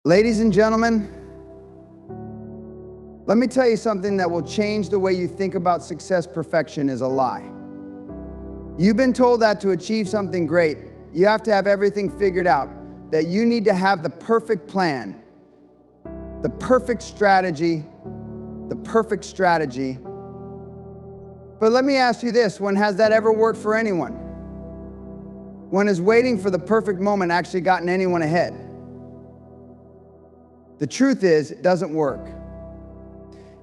Ladies and gentlemen, let me tell you something that will change the way you think about success. Perfection is a lie. You've been told that to achieve something great, you have to have everything figured out, that you need to have the perfect plan, the perfect strategy. But let me ask you this, when has that ever worked for anyone? When has waiting for the perfect moment actually gotten anyone ahead? The truth is, it doesn't work.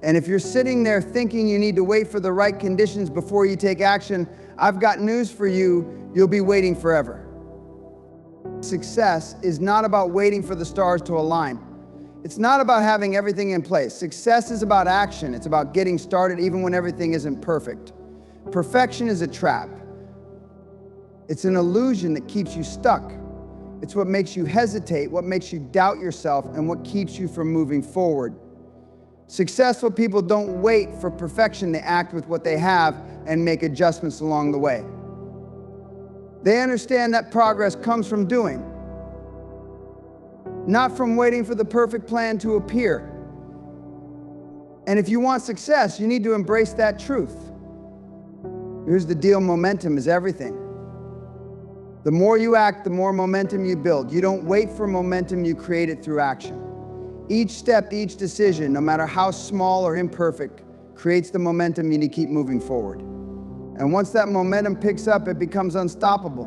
And if you're sitting there thinking you need to wait for the right conditions before you take action, I've got news for you, you'll be waiting forever. Success is not about waiting for the stars to align. It's not about having everything in place. Success is about action. It's about getting started even when everything isn't perfect. Perfection is a trap. It's an illusion that keeps you stuck. It's what makes you hesitate, what makes you doubt yourself, and what keeps you from moving forward. Successful people don't wait for perfection. They act with what they have and make adjustments along the way. They understand that progress comes from doing, not from waiting for the perfect plan to appear. And if you want success, you need to embrace that truth. Here's the deal, momentum is everything. The more you act, the more momentum you build. You don't wait for momentum, you create it through action. Each step, each decision, no matter how small or imperfect, creates the momentum you need to keep moving forward. And once that momentum picks up, it becomes unstoppable.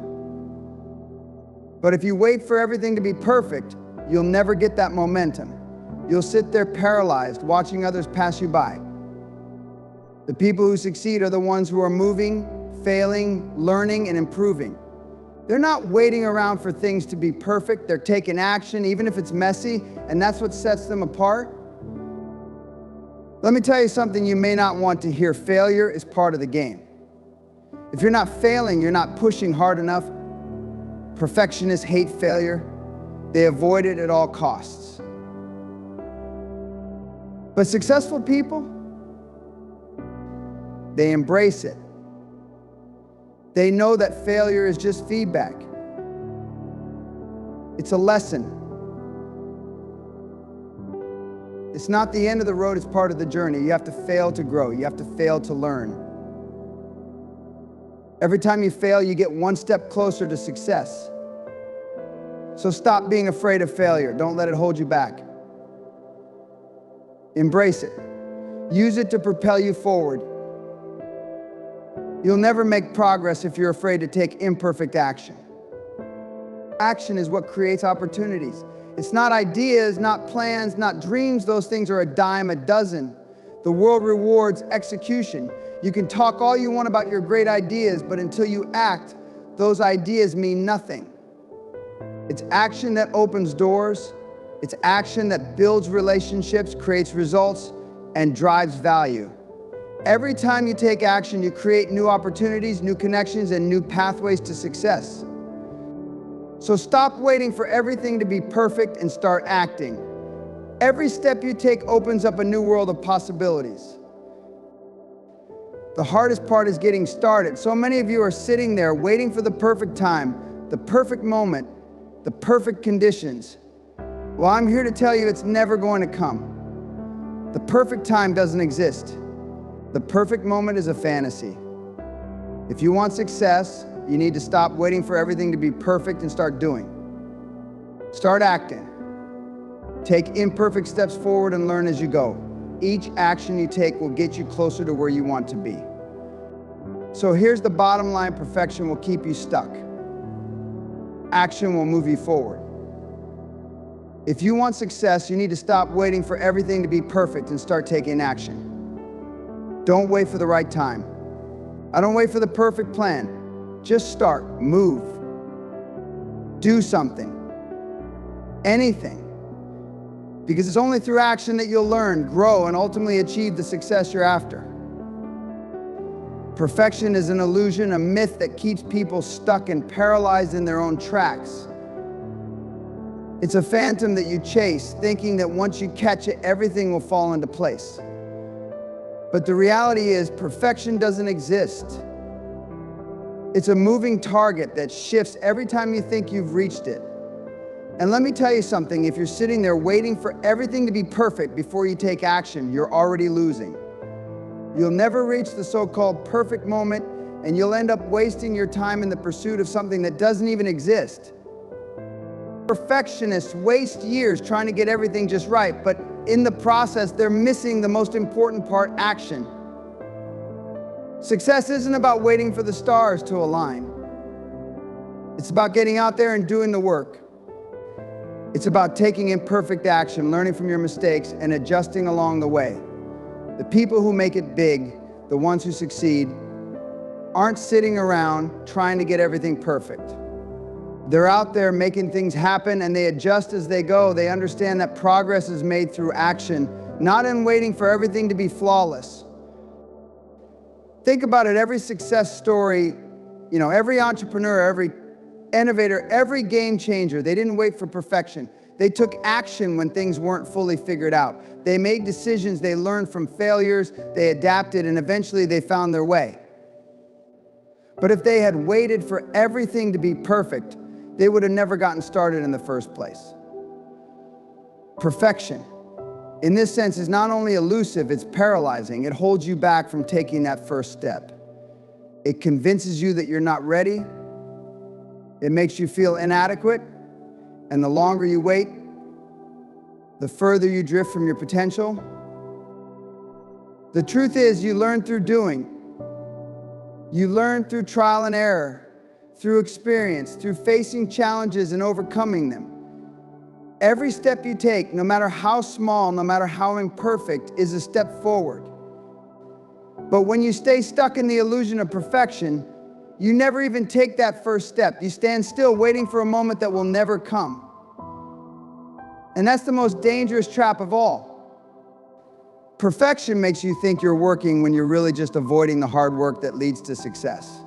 But if you wait for everything to be perfect, you'll never get that momentum. You'll sit there paralyzed, watching others pass you by. The people who succeed are the ones who are moving, failing, learning, and improving. They're not waiting around for things to be perfect. They're taking action, even if it's messy, and that's what sets them apart. Let me tell you something you may not want to hear. Failure is part of the game. If you're not failing, you're not pushing hard enough. Perfectionists hate failure. They avoid it at all costs. But successful people, they embrace it. They know that failure is just feedback. It's a lesson. It's not the end of the road, it's part of the journey. You have to fail to grow. You have to fail to learn. Every time you fail, you get one step closer to success. So stop being afraid of failure. Don't let it hold you back. Embrace it. Use it to propel you forward. You'll never make progress if you're afraid to take imperfect action. Action is what creates opportunities. It's not ideas, not plans, not dreams. Those things are a dime a dozen. The world rewards execution. You can talk all you want about your great ideas, but until you act, those ideas mean nothing. It's action that opens doors. It's action that builds relationships, creates results, and drives value. Every time you take action, you create new opportunities, new connections, and new pathways to success. So stop waiting for everything to be perfect and start acting. Every step you take opens up a new world of possibilities. The hardest part is getting started. So many of you are sitting there waiting for the perfect time, the perfect moment, the perfect conditions. Well, I'm here to tell you it's never going to come. The perfect time doesn't exist. The perfect moment is a fantasy. If you want success, you need to stop waiting for everything to be perfect and start doing. Start acting. Take imperfect steps forward and learn as you go. Each action you take will get you closer to where you want to be. So here's the bottom line: perfection will keep you stuck. Action will move you forward. If you want success, you need to stop waiting for everything to be perfect and start taking action. Don't wait for the right time. I don't wait for the perfect plan. Just start, move, do something, anything. Because it's only through action that you'll learn, grow, and ultimately achieve the success you're after. Perfection is an illusion, a myth that keeps people stuck and paralyzed in their own tracks. It's a phantom that you chase, thinking that once you catch it, everything will fall into place. But the reality is, perfection doesn't exist. It's a moving target that shifts every time you think you've reached it. And let me tell you something, if you're sitting there waiting for everything to be perfect before you take action, you're already losing. You'll never reach the so-called perfect moment, and you'll end up wasting your time in the pursuit of something that doesn't even exist. Perfectionists waste years trying to get everything just right, but in the process, they're missing the most important part, action. Success isn't about waiting for the stars to align. It's about getting out there and doing the work. It's about taking imperfect action, learning from your mistakes, and adjusting along the way. The people who make it big, the ones who succeed, aren't sitting around trying to get everything perfect. They're out there making things happen, and they adjust as they go. They understand that progress is made through action, not in waiting for everything to be flawless. Think about it, every success story, every entrepreneur, every innovator, every game changer, they didn't wait for perfection. They took action when things weren't fully figured out. They made decisions, they learned from failures, they adapted, and eventually they found their way. But if they had waited for everything to be perfect, they would have never gotten started in the first place. Perfection, in this sense, is not only elusive, it's paralyzing. It holds you back from taking that first step. It convinces you that you're not ready. It makes you feel inadequate, and the longer you wait, the further you drift from your potential. The truth is, you learn through doing. You learn through trial and error, through experience, through facing challenges and overcoming them. Every step you take, no matter how small, no matter how imperfect, is a step forward. But when you stay stuck in the illusion of perfection, you never even take that first step. You stand still waiting for a moment that will never come. And that's the most dangerous trap of all. Perfection makes you think you're working when you're really just avoiding the hard work that leads to success.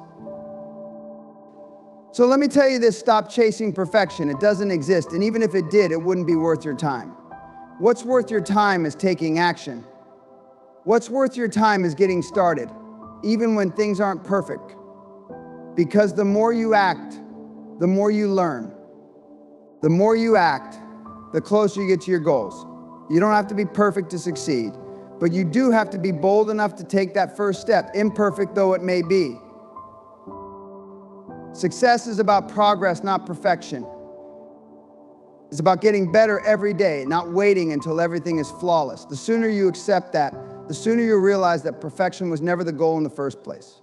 So let me tell you this, stop chasing perfection. It doesn't exist, and even if it did, it wouldn't be worth your time. What's worth your time is taking action. What's worth your time is getting started, even when things aren't perfect. Because the more you act, the more you learn. The more you act, the closer you get to your goals. You don't have to be perfect to succeed, but you do have to be bold enough to take that first step, imperfect though it may be. Success is about progress, not perfection. It's about getting better every day, not waiting until everything is flawless. The sooner you accept that, the sooner you realize that perfection was never the goal in the first place.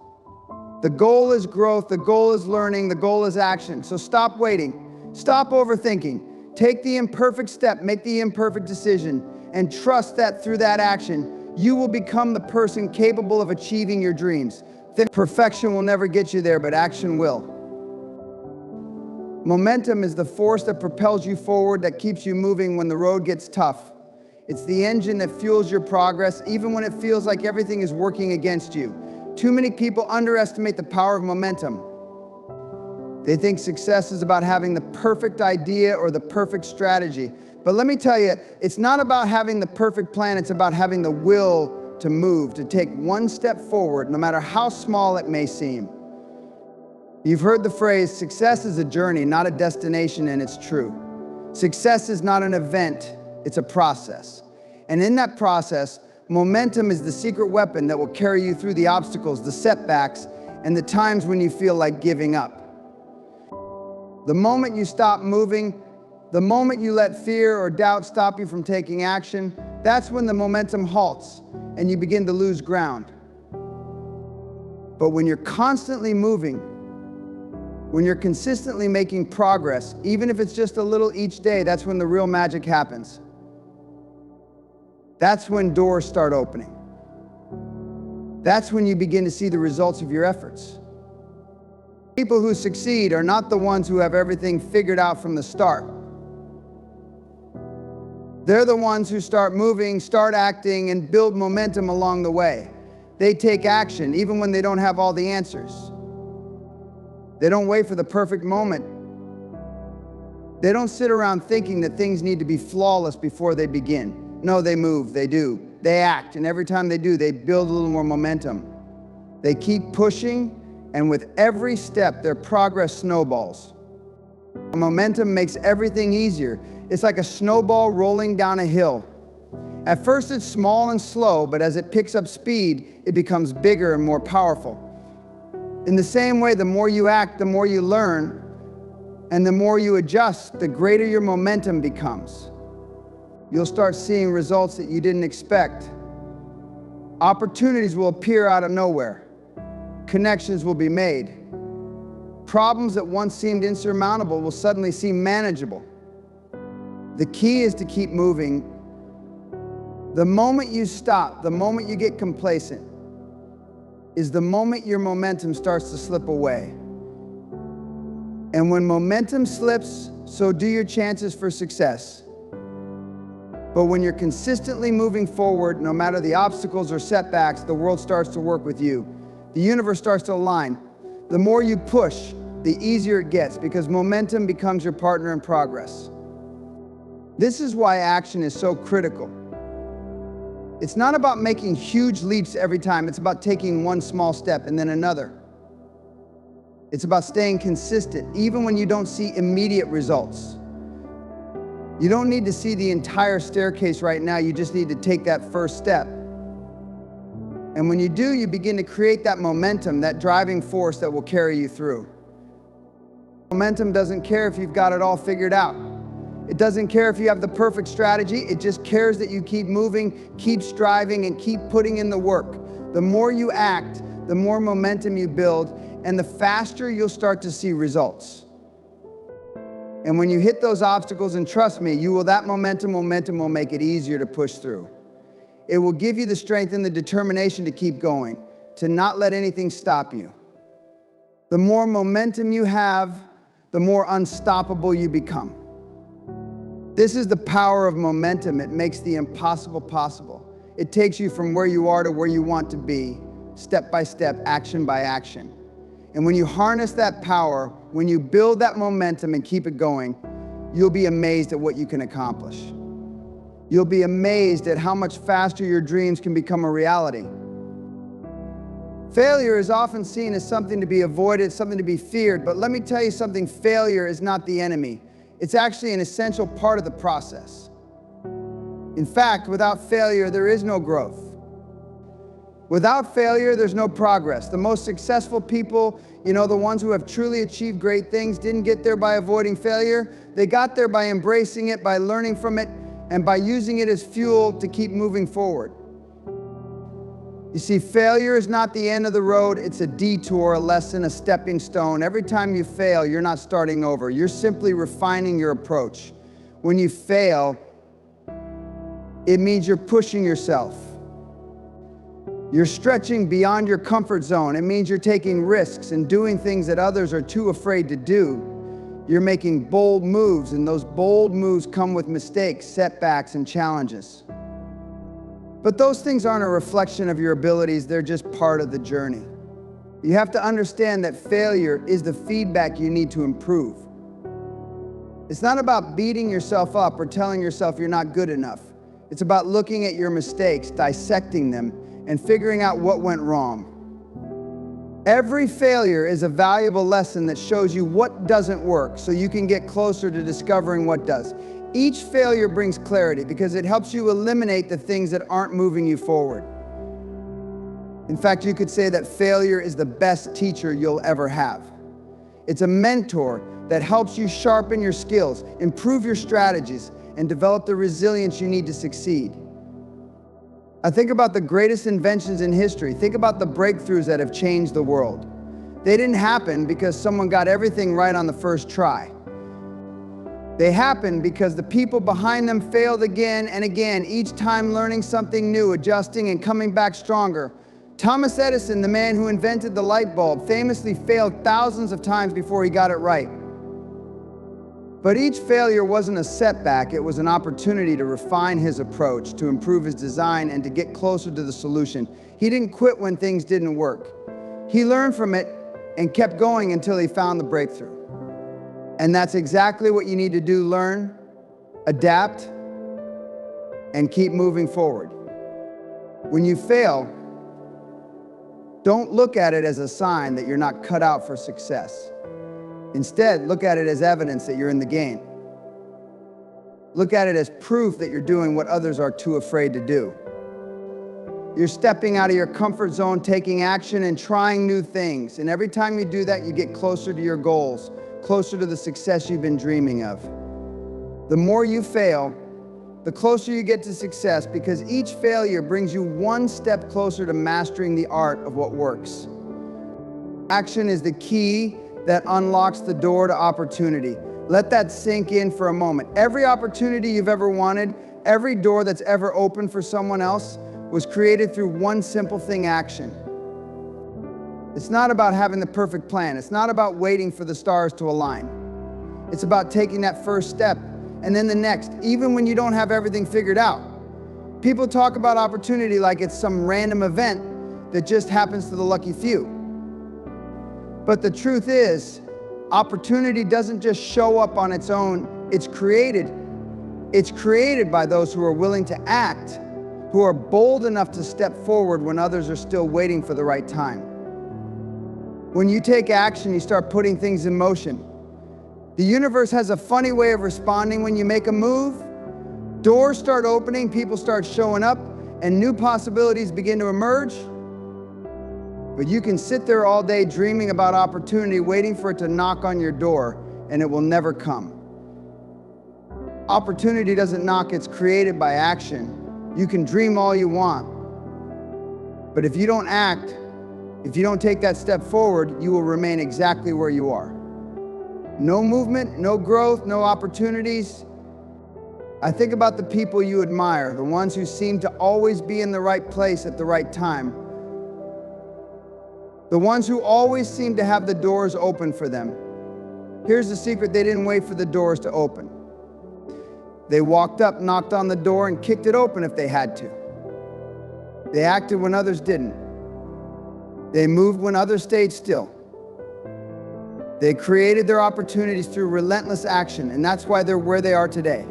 The goal is growth, the goal is learning, the goal is action. So stop waiting, stop overthinking. Take the imperfect step, make the imperfect decision, and trust that through that action, you will become the person capable of achieving your dreams. Perfection will never get you there, but action will. Momentum is the force that propels you forward, that keeps you moving when the road gets tough. It's the engine that fuels your progress, even when it feels like everything is working against you. Too many people underestimate the power of momentum. They think success is about having the perfect idea or the perfect strategy. But let me tell you, it's not about having the perfect plan, it's about having the will to move, to take one step forward, no matter how small it may seem. You've heard the phrase, success is a journey, not a destination, and it's true. Success is not an event, it's a process. And in that process, momentum is the secret weapon that will carry you through the obstacles, the setbacks, and the times when you feel like giving up. The moment you stop moving, the moment you let fear or doubt stop you from taking action, that's when the momentum halts and you begin to lose ground. But when you're constantly moving, when you're consistently making progress, even if it's just a little each day, that's when the real magic happens. That's when doors start opening. That's when you begin to see the results of your efforts. People who succeed are not the ones who have everything figured out from the start. They're the ones who start moving, start acting, and build momentum along the way. They take action, even when they don't have all the answers. They don't wait for the perfect moment. They don't sit around thinking that things need to be flawless before they begin. No, they move, they do. They act, and every time they do, they build a little more momentum. They keep pushing, and with every step, their progress snowballs. Momentum makes everything easier. It's like a snowball rolling down a hill. At first it's small and slow, but as it picks up speed, it becomes bigger and more powerful. In the same way, the more you act, the more you learn, and the more you adjust, the greater your momentum becomes. You'll start seeing results that you didn't expect. Opportunities will appear out of nowhere. Connections will be made. Problems that once seemed insurmountable will suddenly seem manageable. The key is to keep moving. The moment you stop, the moment you get complacent, is the moment your momentum starts to slip away. And when momentum slips, so do your chances for success. But when you're consistently moving forward, no matter the obstacles or setbacks, the world starts to work with you. The universe starts to align. The more you push, the easier it gets, because momentum becomes your partner in progress. This is why action is so critical. It's not about making huge leaps every time. It's about taking one small step and then another. It's about staying consistent, even when you don't see immediate results. You don't need to see the entire staircase right now. You just need to take that first step. And when you do, you begin to create that momentum, that driving force that will carry you through. Momentum doesn't care if you've got it all figured out. It doesn't care if you have the perfect strategy. It just cares that you keep moving, keep striving, and keep putting in the work. The more you act, the more momentum you build, and the faster you'll start to see results. And when you hit those obstacles, and trust me, that momentum will make it easier to push through. It will give you the strength and the determination to keep going, to not let anything stop you. The more momentum you have, the more unstoppable you become. This is the power of momentum. It makes the impossible possible. It takes you from where you are to where you want to be, step by step, action by action. And when you harness that power, when you build that momentum and keep it going, you'll be amazed at what you can accomplish. You'll be amazed at how much faster your dreams can become a reality. Failure is often seen as something to be avoided, something to be feared, but let me tell you something, failure is not the enemy. It's actually an essential part of the process. In fact, without failure, there is no growth. Without failure, there's no progress. The most successful people, the ones who have truly achieved great things, didn't get there by avoiding failure. They got there by embracing it, by learning from it, and by using it as fuel to keep moving forward. You see, failure is not the end of the road. It's a detour, a lesson, a stepping stone. Every time you fail, you're not starting over. You're simply refining your approach. When you fail, it means you're pushing yourself. You're stretching beyond your comfort zone. It means you're taking risks and doing things that others are too afraid to do. You're making bold moves, and those bold moves come with mistakes, setbacks, and challenges. But those things aren't a reflection of your abilities. They're just part of the journey. You have to understand that failure is the feedback you need to improve. It's not about beating yourself up or telling yourself you're not good enough. It's about looking at your mistakes, dissecting them, and figuring out what went wrong. Every failure is a valuable lesson that shows you what doesn't work, so you can get closer to discovering what does. Each failure brings clarity because it helps you eliminate the things that aren't moving you forward. In fact, you could say that failure is the best teacher you'll ever have. It's a mentor that helps you sharpen your skills, improve your strategies, and develop the resilience you need to succeed. I think about the greatest inventions in history. Think about the breakthroughs that have changed the world. They didn't happen because someone got everything right on the first try. They happened because the people behind them failed again and again, each time learning something new, adjusting, and coming back stronger. Thomas Edison, the man who invented the light bulb, famously failed thousands of times before he got it right. But each failure wasn't a setback, it was an opportunity to refine his approach, to improve his design, and to get closer to the solution. He didn't quit when things didn't work. He learned from it and kept going until he found the breakthrough. And that's exactly what you need to do: learn, adapt, and keep moving forward. When you fail, don't look at it as a sign that you're not cut out for success. Instead, look at it as evidence that you're in the game. Look at it as proof that you're doing what others are too afraid to do. You're stepping out of your comfort zone, taking action and trying new things. And every time you do that, you get closer to your goals, closer to the success you've been dreaming of. The more you fail, the closer you get to success, because each failure brings you one step closer to mastering the art of what works. Action is the key that unlocks the door to opportunity. Let that sink in for a moment. Every opportunity you've ever wanted, every door that's ever opened for someone else was created through one simple thing: action. It's not about having the perfect plan. It's not about waiting for the stars to align. It's about taking that first step and then the next, even when you don't have everything figured out. People talk about opportunity like it's some random event that just happens to the lucky few. But the truth is, opportunity doesn't just show up on its own. It's created by those who are willing to act, who are bold enough to step forward when others are still waiting for the right time. When you take action, you start putting things in motion. The universe has a funny way of responding when you make a move. Doors start opening, people start showing up, and new possibilities begin to emerge. But you can sit there all day dreaming about opportunity, waiting for it to knock on your door, and it will never come. Opportunity doesn't knock, it's created by action. You can dream all you want, but if you don't act, if you don't take that step forward, you will remain exactly where you are. No movement, no growth, no opportunities. I think about the people you admire, the ones who seem to always be in the right place at the right time. The ones who always seem to have the doors open for them. Here's the secret: they didn't wait for the doors to open. They walked up, knocked on the door, and kicked it open if they had to. They acted when others didn't. They moved when others stayed still. They created their opportunities through relentless action, and that's why they're where they are today.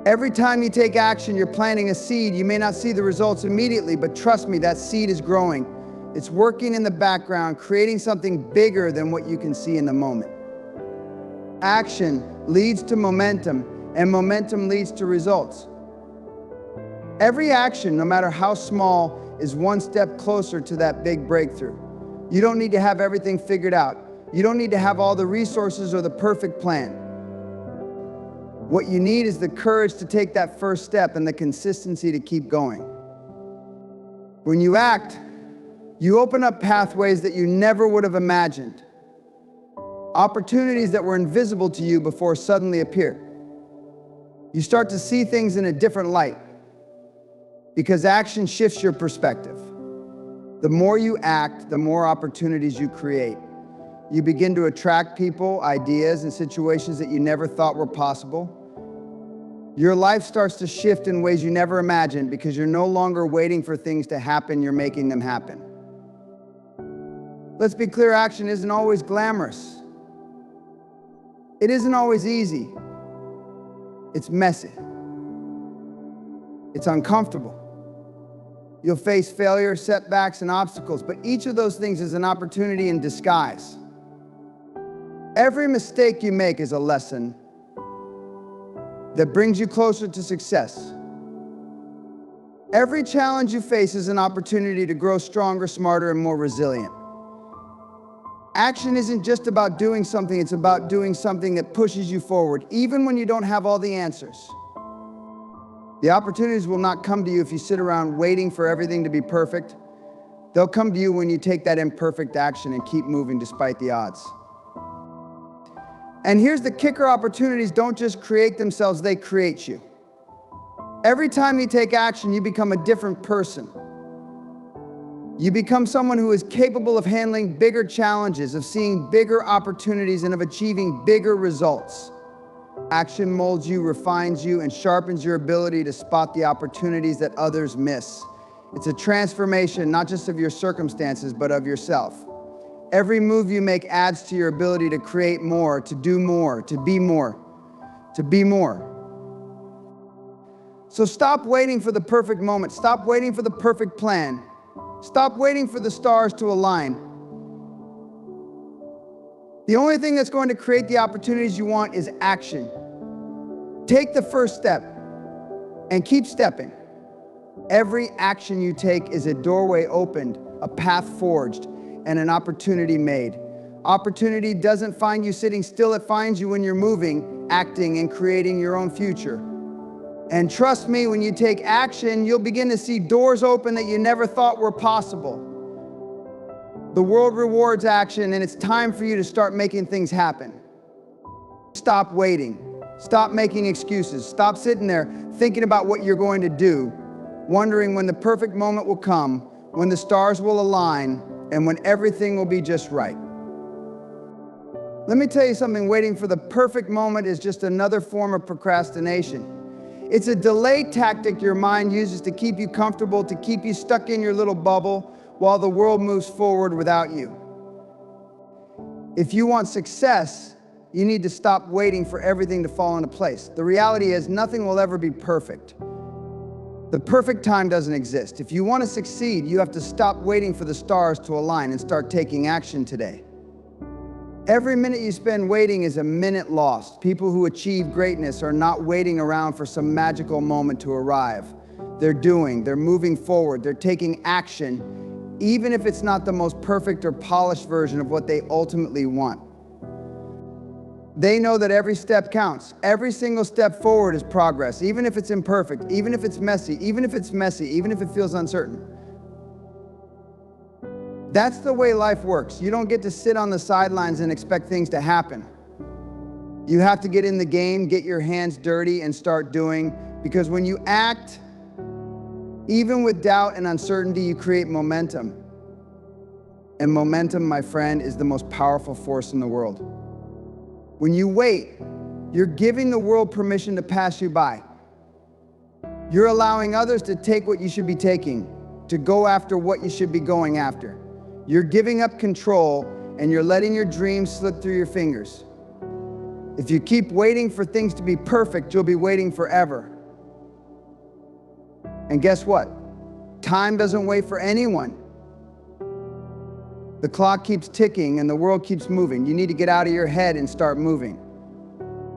Every time you take action, you're planting a seed. You may not see the results immediately, but trust me, that seed is growing. It's working in the background, creating something bigger than what you can see in the moment. Action leads to momentum, and momentum leads to results. Every action, no matter how small, is one step closer to that big breakthrough. You don't need to have everything figured out. You don't need to have all the resources or the perfect plan. What you need is the courage to take that first step and the consistency to keep going. When you act, you open up pathways that you never would have imagined. Opportunities that were invisible to you before suddenly appear. You start to see things in a different light because action shifts your perspective. The more you act, the more opportunities you create. You begin to attract people, ideas, and situations that you never thought were possible. Your life starts to shift in ways you never imagined because you're no longer waiting for things to happen, you're making them happen. Let's be clear, action isn't always glamorous. It isn't always easy. It's messy. It's uncomfortable. You'll face failure, setbacks, and obstacles, but each of those things is an opportunity in disguise. Every mistake you make is a lesson that brings you closer to success. Every challenge you face is an opportunity to grow stronger, smarter, and more resilient. Action isn't just about doing something, it's about doing something that pushes you forward, even when you don't have all the answers. The opportunities will not come to you if you sit around waiting for everything to be perfect. They'll come to you when you take that imperfect action and keep moving despite the odds. And here's the kicker: opportunities don't just create themselves, they create you. Every time you take action, you become a different person. You become someone who is capable of handling bigger challenges, of seeing bigger opportunities, and of achieving bigger results. Action molds you, refines you, and sharpens your ability to spot the opportunities that others miss. It's a transformation, not just of your circumstances, but of yourself. Every move you make adds to your ability to create more, to do more, to be more, to be more. So stop waiting for the perfect moment. Stop waiting for the perfect plan. Stop waiting for the stars to align. The only thing that's going to create the opportunities you want is action. Take the first step and keep stepping. Every action you take is a doorway opened, a path forged, and an opportunity made. Opportunity doesn't find you sitting still, it finds you when you're moving, acting, and creating your own future. And trust me, when you take action, you'll begin to see doors open that you never thought were possible. The world rewards action, and it's time for you to start making things happen. Stop waiting. Stop making excuses. Stop sitting there thinking about what you're going to do, wondering when the perfect moment will come, when the stars will align, and when everything will be just right. Let me tell you something, waiting for the perfect moment is just another form of procrastination. It's a delay tactic your mind uses to keep you comfortable, to keep you stuck in your little bubble while the world moves forward without you. If you want success, you need to stop waiting for everything to fall into place. The reality is nothing will ever be perfect. The perfect time doesn't exist. If you want to succeed, you have to stop waiting for the stars to align and start taking action today. Every minute you spend waiting is a minute lost. People who achieve greatness are not waiting around for some magical moment to arrive. They're doing, they're moving forward, they're taking action, even if it's not the most perfect or polished version of what they ultimately want. They know that every step counts. Every single step forward is progress, even if it's imperfect, even if it's messy, even if it feels uncertain. That's the way life works. You don't get to sit on the sidelines and expect things to happen. You have to get in the game, get your hands dirty, and start doing, because when you act, even with doubt and uncertainty, you create momentum. And momentum, my friend, is the most powerful force in the world. When you wait, you're giving the world permission to pass you by. You're allowing others to take what you should be taking, to go after what you should be going after. You're giving up control, and you're letting your dreams slip through your fingers. If you keep waiting for things to be perfect, you'll be waiting forever. And guess what? Time doesn't wait for anyone. The clock keeps ticking and the world keeps moving. You need to get out of your head and start moving.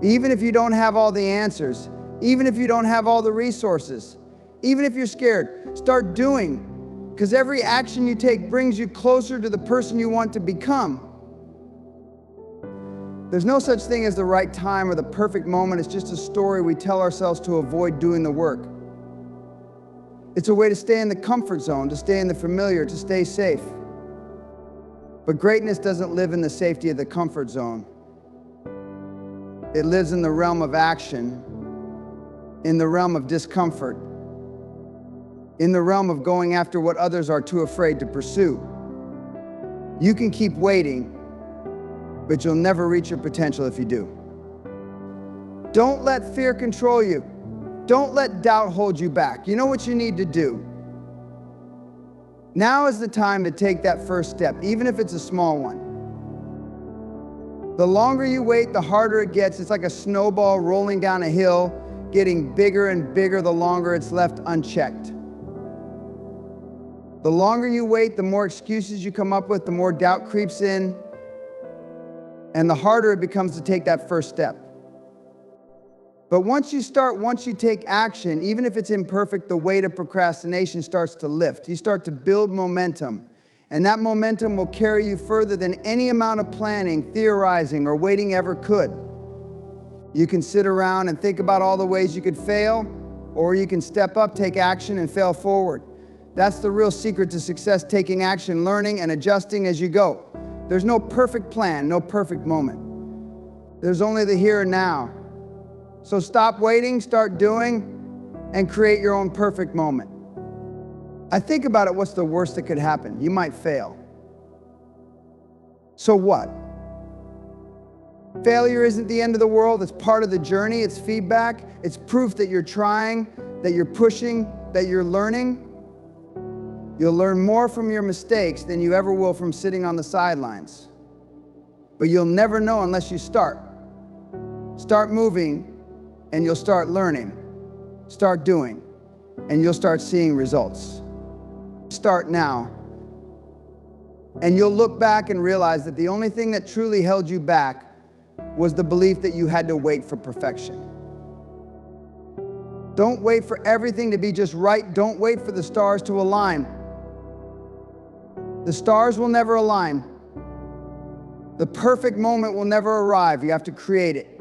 Even if you don't have all the answers, even if you don't have all the resources, even if you're scared, start doing, because every action you take brings you closer to the person you want to become. There's no such thing as the right time or the perfect moment. It's just a story we tell ourselves to avoid doing the work. It's a way to stay in the comfort zone, to stay in the familiar, to stay safe. But greatness doesn't live in the safety of the comfort zone. It lives in the realm of action, in the realm of discomfort, in the realm of going after what others are too afraid to pursue. You can keep waiting, but you'll never reach your potential if you do. Don't let fear control you. Don't let doubt hold you back. You know what you need to do? Now is the time to take that first step, even if it's a small one. The longer you wait, the harder it gets. It's like a snowball rolling down a hill, getting bigger and bigger the longer it's left unchecked. The longer you wait, the more excuses you come up with, the more doubt creeps in, and the harder it becomes to take that first step. But once you take action, even if it's imperfect, the weight of procrastination starts to lift. You start to build momentum, and that momentum will carry you further than any amount of planning, theorizing, or waiting ever could. You can sit around and think about all the ways you could fail, or you can step up, take action, and fail forward. That's the real secret to success: taking action, learning, and adjusting as you go. There's no perfect plan, no perfect moment. There's only the here and now. So stop waiting, start doing, and create your own perfect moment. I think about it, what's the worst that could happen? You might fail. So what? Failure isn't the end of the world. It's part of the journey. It's feedback. It's proof that you're trying, that you're pushing, that you're learning. You'll learn more from your mistakes than you ever will from sitting on the sidelines. But you'll never know unless you start. Start moving, and you'll start learning. Start doing, and you'll start seeing results. Start now. And you'll look back and realize that the only thing that truly held you back was the belief that you had to wait for perfection. Don't wait for everything to be just right. Don't wait for the stars to align. The stars will never align. The perfect moment will never arrive. You have to create it.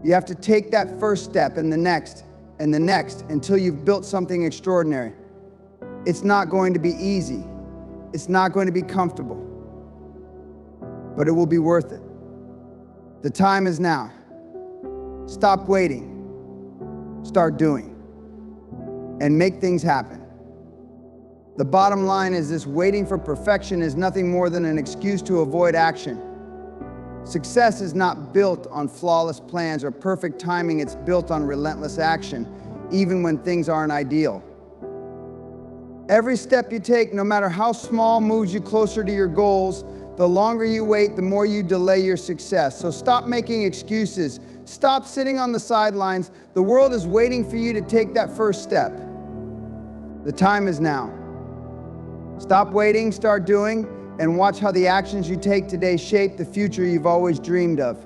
You have to take that first step and the next and the next until you've built something extraordinary. It's not going to be easy. It's not going to be comfortable, but it will be worth it. The time is now. Stop waiting. Start doing. And make things happen. The bottom line is this: waiting for perfection is nothing more than an excuse to avoid action. Success is not built on flawless plans or perfect timing. It's built on relentless action, even when things aren't ideal. Every step you take, no matter how small, moves you closer to your goals. The longer you wait, the more you delay your success. So stop making excuses. Stop sitting on the sidelines. The world is waiting for you to take that first step. The time is now. Stop waiting, start doing, and watch how the actions you take today shape the future you've always dreamed of.